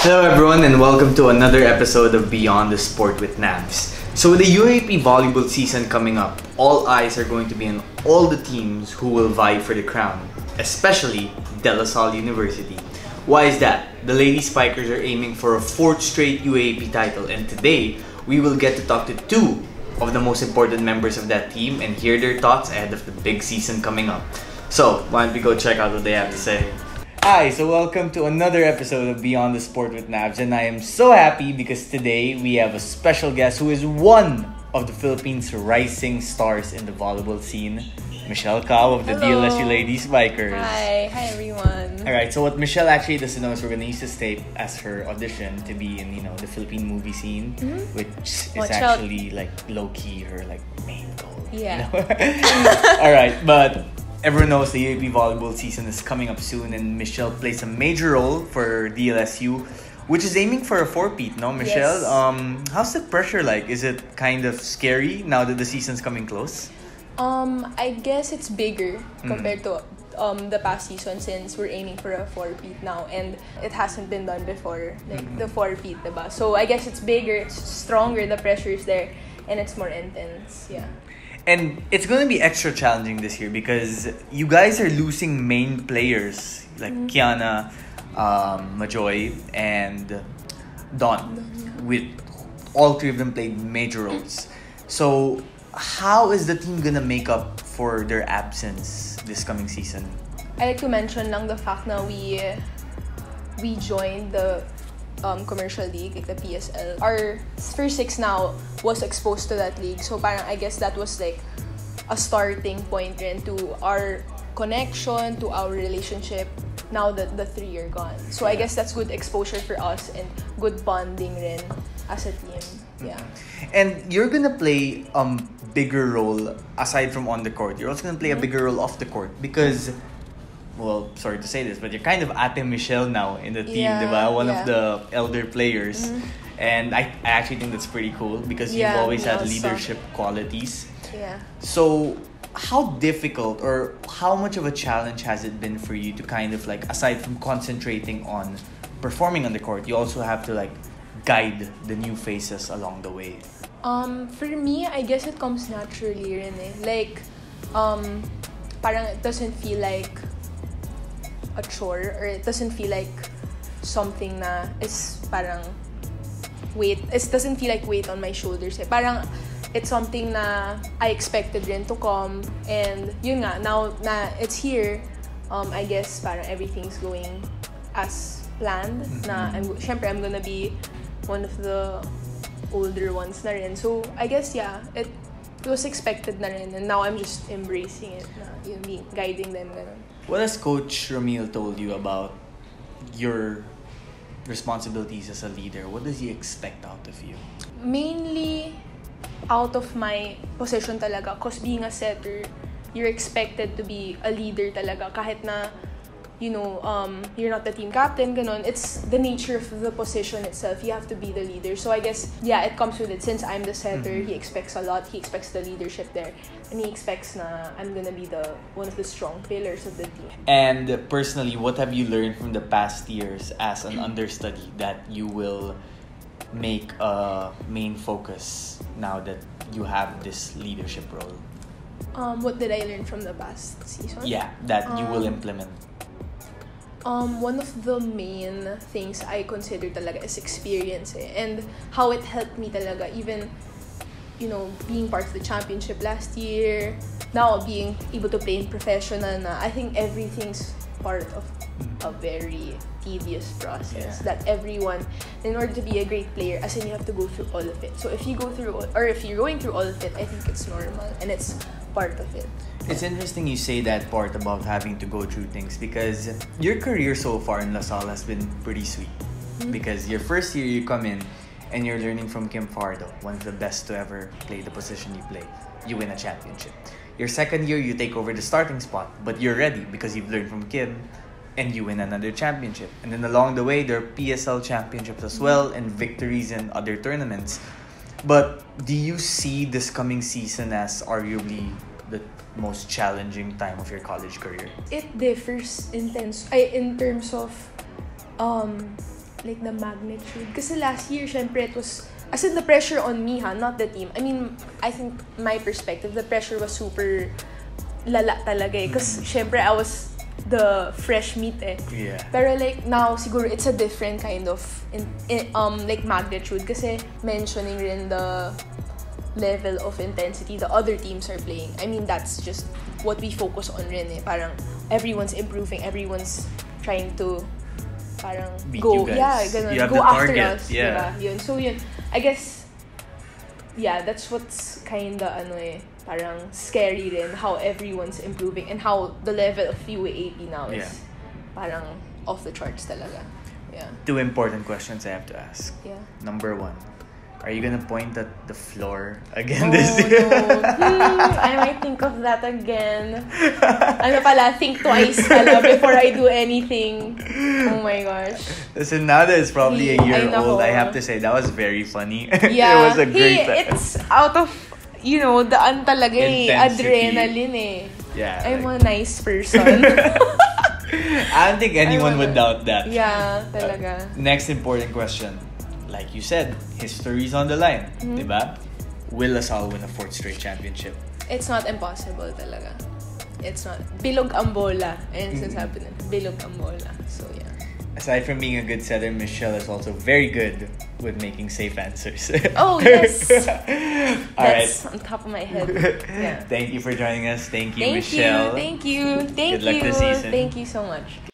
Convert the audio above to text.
Hello everyone and welcome to another episode of Beyond the Sport with Navs. So with the UAAP volleyball season coming up, all eyes are going to be on all the teams who will vie for the crown, especially De La Salle University. Why is that? The Lady Spikers are aiming for a fourth straight UAAP title, and today we will get to talk to two of the most important members of that team and hear their thoughts ahead of the big season coming up. So why don't we go check out what they have to say. Hi, so welcome to another episode of Beyond the Sport with Navs, and I am so happy because today we have a special guest who is one of the Philippines' rising stars in the volleyball scene, Michelle Cobb of the DLSU Lady Spikers. Hi everyone. Alright, so what Michelle actually doesn't know is we're gonna use this tape as her audition to be in, the Philippine movie scene, which is actually like low-key her like main goal. Yeah. Alright, but everyone knows the UAAP volleyball season is coming up soon, and Michelle plays a major role for DLSU, which is aiming for a four-peat, no, Michelle? Yes. How's the pressure like? Is it kind of scary now that the season's coming close? I guess it's bigger compared to the past season since we're aiming for a four-peat now and it hasn't been done before, like the four-peat, diba? So I guess it's bigger, it's stronger, the pressure is there, and it's more intense, yeah. And it's going to be extra challenging this year because you guys are losing main players like Kiana, Majoy, and Don. With all three of them played major roles. So how is the team going to make up for their absence this coming season? I like to mention lang the fact na we joined the commercial league, like the PSL. Our first six now was exposed to that league. So parang I guess that was like a starting point rin to our connection, to our relationship now that the three are gone. So I guess that's good exposure for us and good bonding rin as a team. Yeah. And you're gonna play bigger role aside from on the court. You're also gonna play a bigger role off the court because, well, sorry to say this, but you're kind of Ate Michelle now in the team, diba? One of the elder players. And I actually think that's pretty cool because you've always had leadership qualities. Yeah. So how difficult or how much of a challenge has it been for you to kind of like, aside from concentrating on performing on the court, you also have to like guide the new faces along the way? For me, I guess it comes naturally rin eh. Like, parang it doesn't feel like a chore or it doesn't feel like something na is parang weight. It doesn't feel like weight on my shoulders eh. Parang it's something na I expected rin to come, and yun nga, now na it's here, I guess parang everything's going as planned. Na syempre I'm gonna be one of the older ones na rin. So I guess it was expected na rin, and now I'm just embracing it na yun, guiding them ganun. What has Coach Ramil told you about your responsibilities as a leader? What does he expect out of you? Mainly out of my position talaga, because being a setter, you're expected to be a leader talaga kahit na you're not the team captain, ganon. It's the nature of the position itself. You have to be the leader. So I guess, it comes with it. Since I'm the setter, he expects a lot. He expects the leadership there. And he expects na I'm gonna be one of the strong pillars of the team. And personally, what have you learned from the past years as an understudy that you will make a main focus now that you have this leadership role? What did I learn from the past season? Yeah, that you will implement. One of the main things I consider talaga is experience and how it helped me talaga, even being part of the championship last year, now being able to play in professional na. I think everything's part of a very tedious process that everyone, in order to be a great player, as in you have to go through all of it. So if you go through if you're going through all of it, I think it's normal and it's part of it. It's interesting you say that part about having to go through things because your career so far in La Salle has been pretty sweet. Because your first year you come in and you're learning from Kim Fardo, one of the best to ever play the position you play. You win a championship. Your second year you take over the starting spot, but you're ready because you've learned from Kim and you win another championship. And then along the way there are PSL championships as well and victories in other tournaments. But do you see this coming season as arguably the most challenging time of your college career? It differs in terms of like the magnitude. Kasi last year, syempre, it was, as in the pressure on me, not the team. I mean, I think my perspective, the pressure was super lala talaga eh. Because syempre, I was the fresh meat eh. Yeah. Pero like now, siguro it's a different kind of like magnitude. Kasi mentioning rin the level of intensity the other teams are playing. I mean, that's just what we focus on rin eh. Parang everyone's improving, everyone's trying to parang beat go, you guys. yeah, ganun, you have go the after target. us, Yeah. diba? Yun. So yun, I guess, yeah, that's what's kinda parang scary rin, how everyone's improving and how the level of UAAP now is parang off the charts talaga. Yeah. 2 important questions I have to ask. Yeah. Number 1, are you gonna point at the floor again this year? No. I might think of that again. Think twice pala before I do anything. Oh my gosh. Listen, now that it's probably a year old, I have to say that was very funny. Yeah. It was a great it's out of, daan talaga eh. Intensity. Adrenaline eh. Yeah. I'm a nice person. I don't think anyone would doubt that. Yeah, talaga. Next important question. Like you said, history's on the line. Diba? Will Salle win a 4th straight championship? It's not impossible talaga. It's not. Bilog ang bola. Ayun sinasabi na. Bilog ang bola. So, yeah. Aside from being a good setter, Michelle is also very good with making safe answers. Oh, yes! That's on top of my head. Yeah. Thank you for joining us. Thank you, Michelle. Thank you. Good luck this season. Thank you so much.